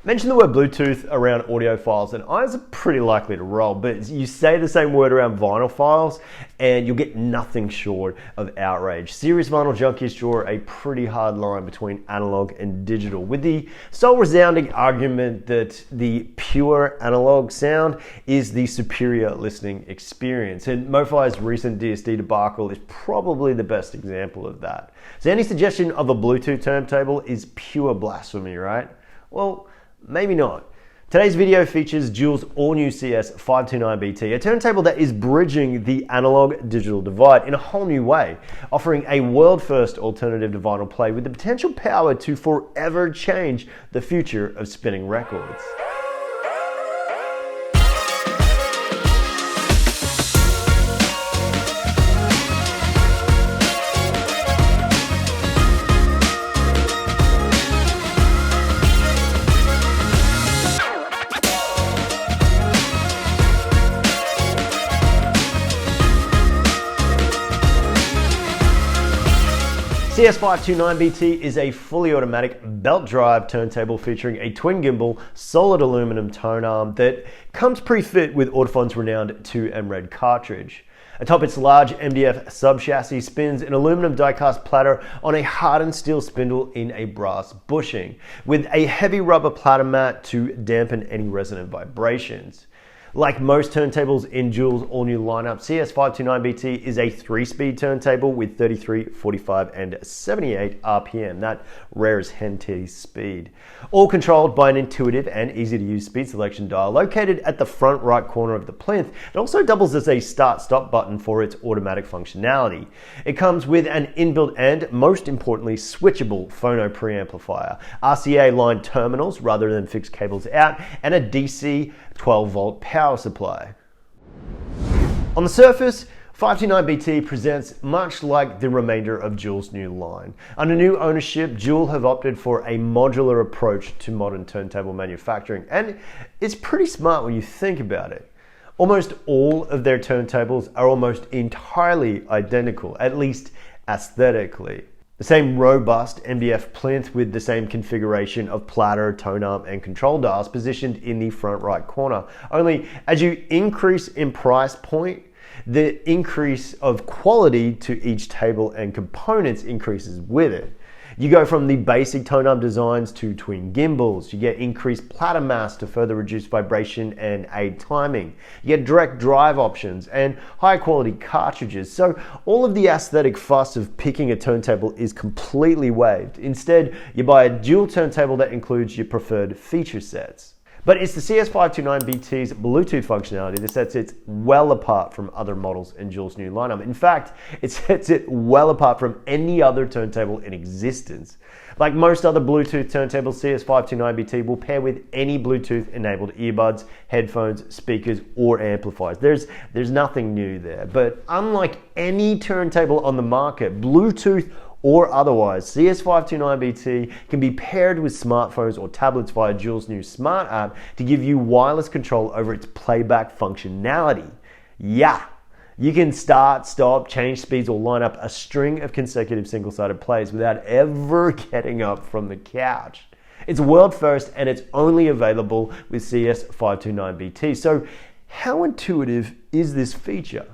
Mention the word Bluetooth around audio files and eyes are pretty likely to roll, but you say the same word around vinyl files and you'll get nothing short of outrage. Serious vinyl junkies draw a pretty hard line between analog and digital, with the sole resounding argument that the pure analog sound is the superior listening experience. And MoFi's recent DSD debacle is probably the best example of that. So any suggestion of a Bluetooth turntable is pure blasphemy, right? Well, maybe not. Today's video features Joule's all-new CS529BT, a turntable that is bridging the analog-digital divide in a whole new way, offering a world-first alternative to vinyl play with the potential power to forever change the future of spinning records. CS529BT is a fully automatic belt drive turntable featuring a twin gimbal, solid aluminum tone arm that comes pre-fit with Audifon's renowned 2M Red cartridge. Atop its large MDF sub-chassis spins an aluminum die-cast platter on a hardened steel spindle in a brass bushing, with a heavy rubber platter mat to dampen any resonant vibrations. Like most turntables in Joule's all-new lineup, CS529BT is a 3-speed turntable with 33, 45, and 78 RPM, that rare as hen's speed. All controlled by an intuitive and easy-to-use speed selection dial located at the front right corner of the plinth. It also doubles as a start-stop button for its automatic functionality. It comes with an inbuilt and, most importantly, switchable phono preamplifier, RCA-line terminals rather than fixed cables out, and a DC 12-volt power supply. On the surface, 529BT presents much like the remainder of Joule's new line. Under new ownership, Joule have opted for a modular approach to modern turntable manufacturing, and it's pretty smart when you think about it. Almost all of their turntables are almost entirely identical, at least aesthetically. The same robust MDF plinth with the same configuration of platter, tone arm, and control dials positioned in the front right corner. Only as you increase in price point, the increase of quality to each table and components increases with it. You go from the basic tone arm designs to twin gimbals. You get increased platter mass to further reduce vibration and aid timing. You get direct drive options and high quality cartridges. So all of the aesthetic fuss of picking a turntable is completely waived. Instead, you buy a Joule turntable that includes your preferred feature sets. But it's the CS529BT's Bluetooth functionality that sets it well apart from other models in Joule's new lineup. In fact, it sets it well apart from any other turntable in existence. Like most other Bluetooth turntables, CS529BT will pair with any Bluetooth-enabled earbuds, headphones, speakers, or amplifiers. There's nothing new there. But unlike any turntable on the market, Bluetooth or otherwise, CS529BT can be paired with smartphones or tablets via Joule's new Smart app to give you wireless control over its playback functionality. Yeah, you can start, stop, change speeds, or line up a string of consecutive single-sided plays without ever getting up from the couch. It's world first and it's only available with CS529BT. So how intuitive is this feature?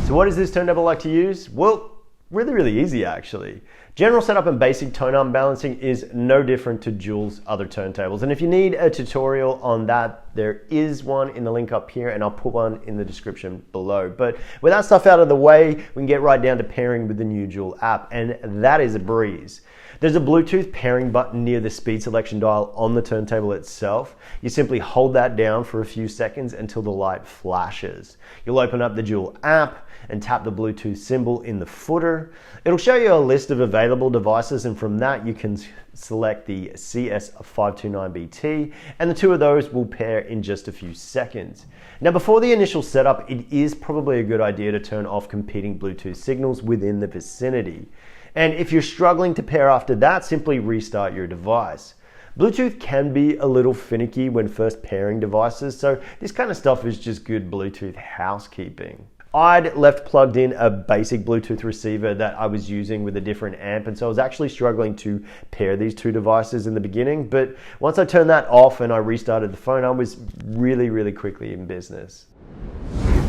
So what is this turntable like to use? Well, really easy actually. General setup and basic tone arm balancing is no different to Joule's other turntables. And if you need a tutorial on that, there is one in the link up here and I'll put one in the description below. But with that stuff out of the way, we can get right down to pairing with the new Joule app, and that is a breeze. There's a Bluetooth pairing button near the speed selection dial on the turntable itself. You simply hold that down for a few seconds until the light flashes. You'll open up the Joule app and tap the Bluetooth symbol in the footer. It'll show you a list of available devices, and from that you can select the CS529BT, and the two of those will pair in just a few seconds. Now, before the initial setup, it is probably a good idea to turn off competing Bluetooth signals within the vicinity. And if you're struggling to pair after that, simply restart your device. Bluetooth can be a little finicky when first pairing devices, so this kind of stuff is just good Bluetooth housekeeping. I'd left plugged in a basic Bluetooth receiver that I was using with a different amp, and so I was actually struggling to pair these two devices in the beginning, but once I turned that off and I restarted the phone, I was really quickly in business.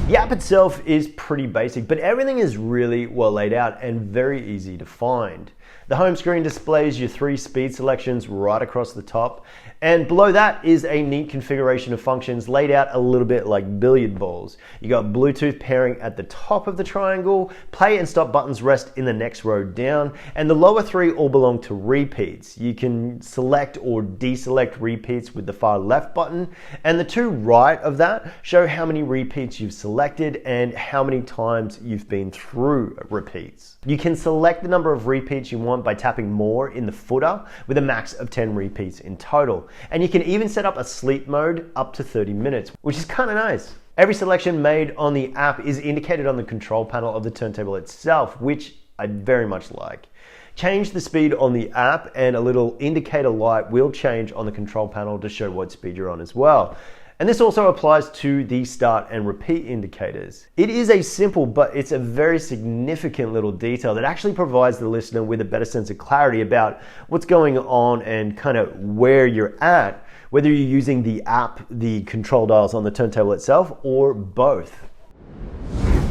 The app itself is pretty basic, but everything is really well laid out and very easy to find. The home screen displays your 3 speed selections right across the top, and below that is a neat configuration of functions laid out a little bit like billiard balls. You got Bluetooth pairing at the top of the triangle, play and stop buttons rest in the next row down, and the lower 3 all belong to repeats. You can select or deselect repeats with the far left button, and the 2 right of that show how many repeats you've selected and how many times you've been through repeats. You can select the number of repeats you want by tapping more in the footer with a max of 10 repeats in total. And you can even set up a sleep mode up to 30 minutes, which is kind of nice. Every selection made on the app is indicated on the control panel of the turntable itself, which I very much like. Change the speed on the app and a little indicator light will change on the control panel to show what speed you're on as well. And this also applies to the start and repeat indicators. It is a simple, but it's a very significant little detail that actually provides the listener with a better sense of clarity about what's going on and kind of where you're at, whether you're using the app, the control dials on the turntable itself, or both.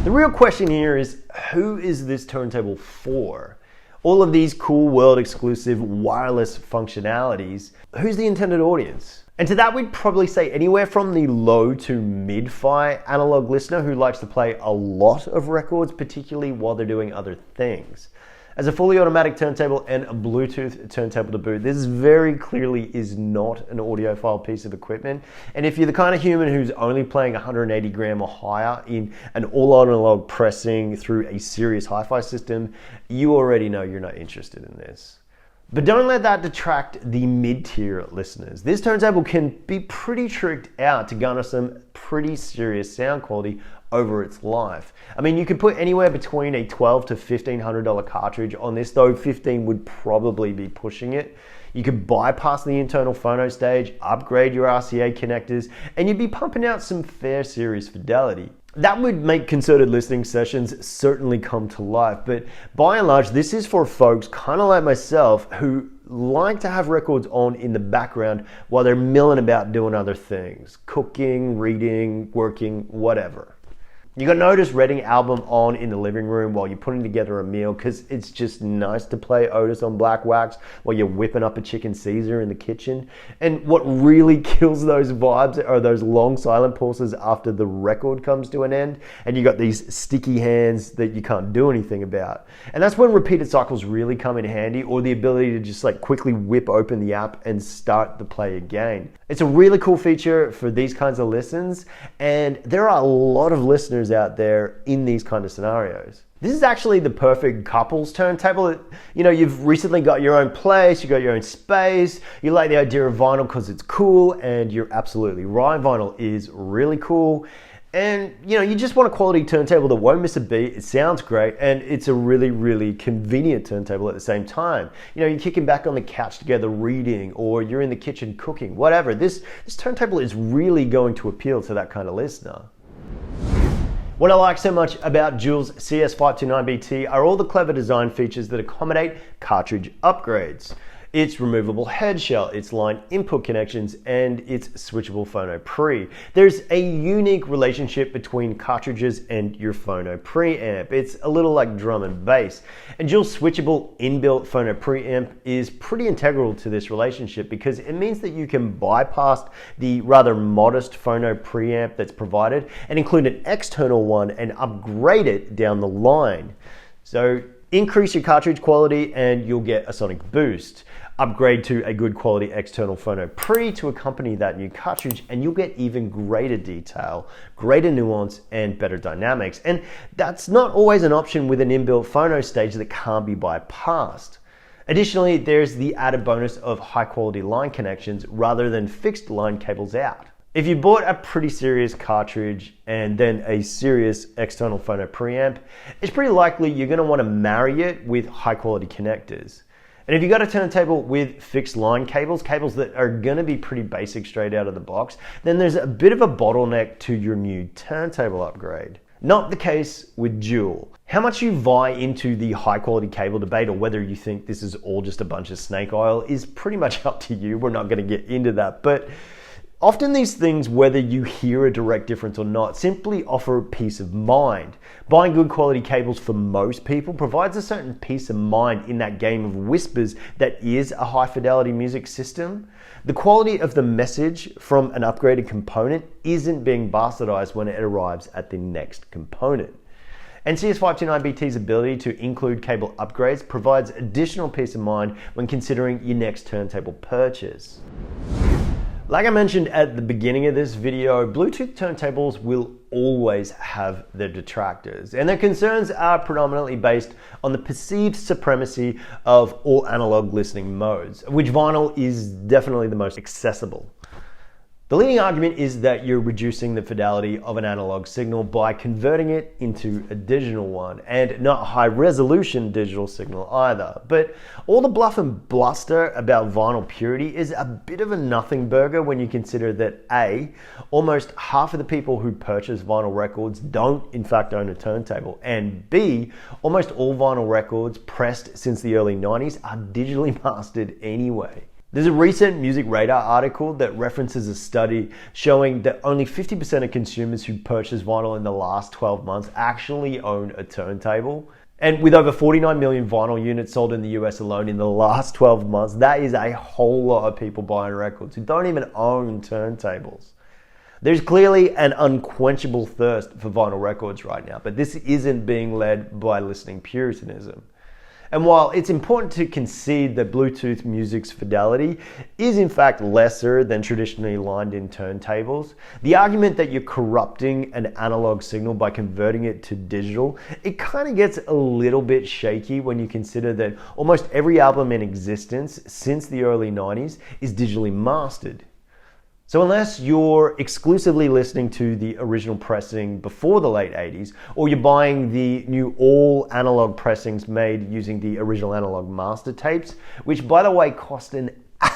The real question here is, who is this turntable for? All of these cool world exclusive wireless functionalities, who's the intended audience? And to that we'd probably say anywhere from the low to mid-fi analog listener who likes to play a lot of records, particularly while they're doing other things. As a fully automatic turntable and a Bluetooth turntable to boot, this very clearly is not an audiophile piece of equipment. And if you're the kind of human who's only playing 180 gram or higher in an all analog pressing through a serious hi-fi system, you already know you're not interested in this. But don't let that detract the mid-tier listeners. This turntable can be pretty tricked out to garner some pretty serious sound quality over its life. I mean, you could put anywhere between a $1,200 to $1,500 cartridge on this, though 15 would probably be pushing it. You could bypass the internal phono stage, upgrade your RCA connectors, and you'd be pumping out some fair series fidelity. That would make concerted listening sessions certainly come to life, but by and large, this is for folks kind of like myself who like to have records on in the background while they're milling about doing other things, cooking, reading, working, whatever. You got Otis Redding album on in the living room while you're putting together a meal because it's just nice to play Otis on black wax while you're whipping up a chicken Caesar in the kitchen. And what really kills those vibes are those long silent pauses after the record comes to an end and you got these sticky hands that you can't do anything about. And that's when repeated cycles really come in handy, or the ability to just like quickly whip open the app and start the play again. It's a really cool feature for these kinds of listens, and there are a lot of listeners out there in these kind of scenarios. This is actually the perfect couples turntable. You know, you've recently got your own place, you got your own space, you like the idea of vinyl because it's cool, and you're absolutely right, vinyl is really cool. And you know, you just want a quality turntable that won't miss a beat, it sounds great, and it's a really convenient turntable at the same time. You know, you're kicking back on the couch together reading, or you're in the kitchen cooking, whatever. This turntable is really going to appeal to that kind of listener. What I like so much about Juul's CS529BT are all the clever design features that accommodate cartridge upgrades. Its removable head shell, its line input connections, and its switchable phono pre. There's a unique relationship between cartridges and your phono preamp. It's a little like drum and bass. And Juul's switchable inbuilt phono preamp is pretty integral to this relationship because it means that you can bypass the rather modest phono preamp that's provided and include an external one and upgrade it down the line. So increase your cartridge quality and you'll get a sonic boost. Upgrade to a good quality external phono pre to accompany that new cartridge and you'll get even greater detail, greater nuance, and better dynamics. And that's not always an option with an inbuilt phono stage that can't be bypassed. Additionally, there's the added bonus of high quality line connections rather than fixed line cables out. If you bought a pretty serious cartridge and then a serious external phono preamp, it's pretty likely you're going to want to marry it with high quality connectors. And if you got a turntable with fixed line cables that are going to be pretty basic straight out of the box, then there's a bit of a bottleneck to your new turntable upgrade. Not the case with dual. How much you vie into the high quality cable debate, or whether you think this is all just a bunch of snake oil, is pretty much up to you. We're not going to get into that, but often these things, whether you hear a direct difference or not, simply offer peace of mind. Buying good quality cables for most people provides a certain peace of mind in that game of whispers that is a high fidelity music system. The quality of the message from an upgraded component isn't being bastardized when it arrives at the next component. And CS529BT's ability to include cable upgrades provides additional peace of mind when considering your next turntable purchase. Like I mentioned at the beginning of this video, Bluetooth turntables will always have their detractors, and their concerns are predominantly based on the perceived supremacy of all analog listening modes, of which vinyl is definitely the most accessible. The leading argument is that you're reducing the fidelity of an analog signal by converting it into a digital one, and not a high resolution digital signal either. But all the bluff and bluster about vinyl purity is a bit of a nothing burger when you consider that A, almost half of the people who purchase vinyl records don't in fact own a turntable, and B, almost all vinyl records pressed since the early 90s are digitally mastered anyway. There's a recent Music Radar article that references a study showing that only 50% of consumers who purchased vinyl in the last 12 months actually own a turntable. And with over 49 million vinyl units sold in the US alone in the last 12 months, that is a whole lot of people buying records who don't even own turntables. There's clearly an unquenchable thirst for vinyl records right now, but this isn't being led by listening puritanism. And while it's important to concede that Bluetooth music's fidelity is in fact lesser than traditionally lined-in turntables, the argument that you're corrupting an analog signal by converting it to digital, it kind of gets a little bit shaky when you consider that almost every album in existence since the early 90s is digitally mastered. So unless you're exclusively listening to the original pressing before the late 80s, or you're buying the new all analog pressings made using the original analog master tapes, which by the way cost an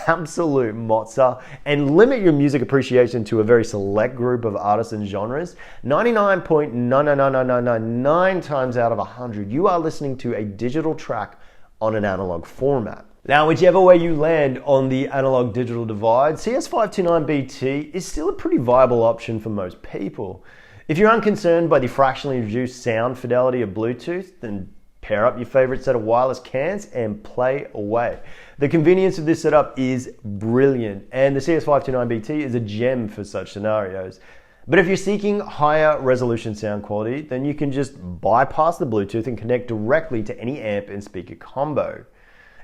absolute mozza and limit your music appreciation to a very select group of artists and genres, 99.99999 times out of 100, you are listening to a digital track on an analog format. Now, whichever way you land on the analog digital divide, CS529BT is still a pretty viable option for most people. If you're unconcerned by the fractionally reduced sound fidelity of Bluetooth, then pair up your favorite set of wireless cans and play away. The convenience of this setup is brilliant, and the CS529BT is a gem for such scenarios. But if you're seeking higher resolution sound quality, then you can just bypass the Bluetooth and connect directly to any amp and speaker combo,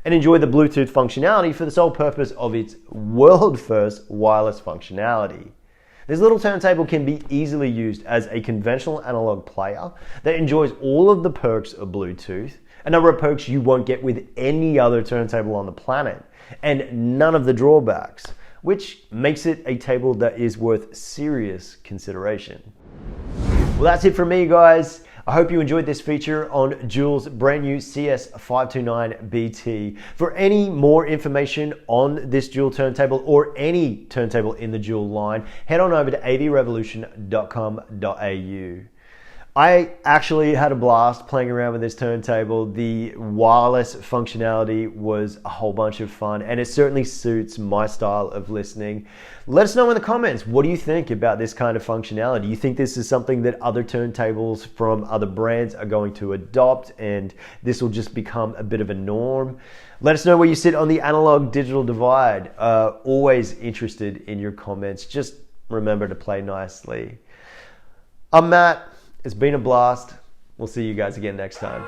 and enjoy the Bluetooth functionality for the sole purpose of its world-first wireless functionality. This little turntable can be easily used as a conventional analog player that enjoys all of the perks of Bluetooth, a number of perks you won't get with any other turntable on the planet, and none of the drawbacks, which makes it a table that is worth serious consideration. Well, that's it from me, guys. I hope you enjoyed this feature on Juul's brand new CS529BT. For any more information on this Juul turntable or any turntable in the Juul line, head on over to avrevolution.com.au. I actually had a blast playing around with this turntable. The wireless functionality was a whole bunch of fun, and it certainly suits my style of listening. Let us know in the comments, what do you think about this kind of functionality? Do you think this is something that other turntables from other brands are going to adopt, and this will just become a bit of a norm? Let us know where you sit on the analog digital divide. Always interested in your comments. Just remember to play nicely. I'm Matt. It's been a blast. We'll see you guys again next time.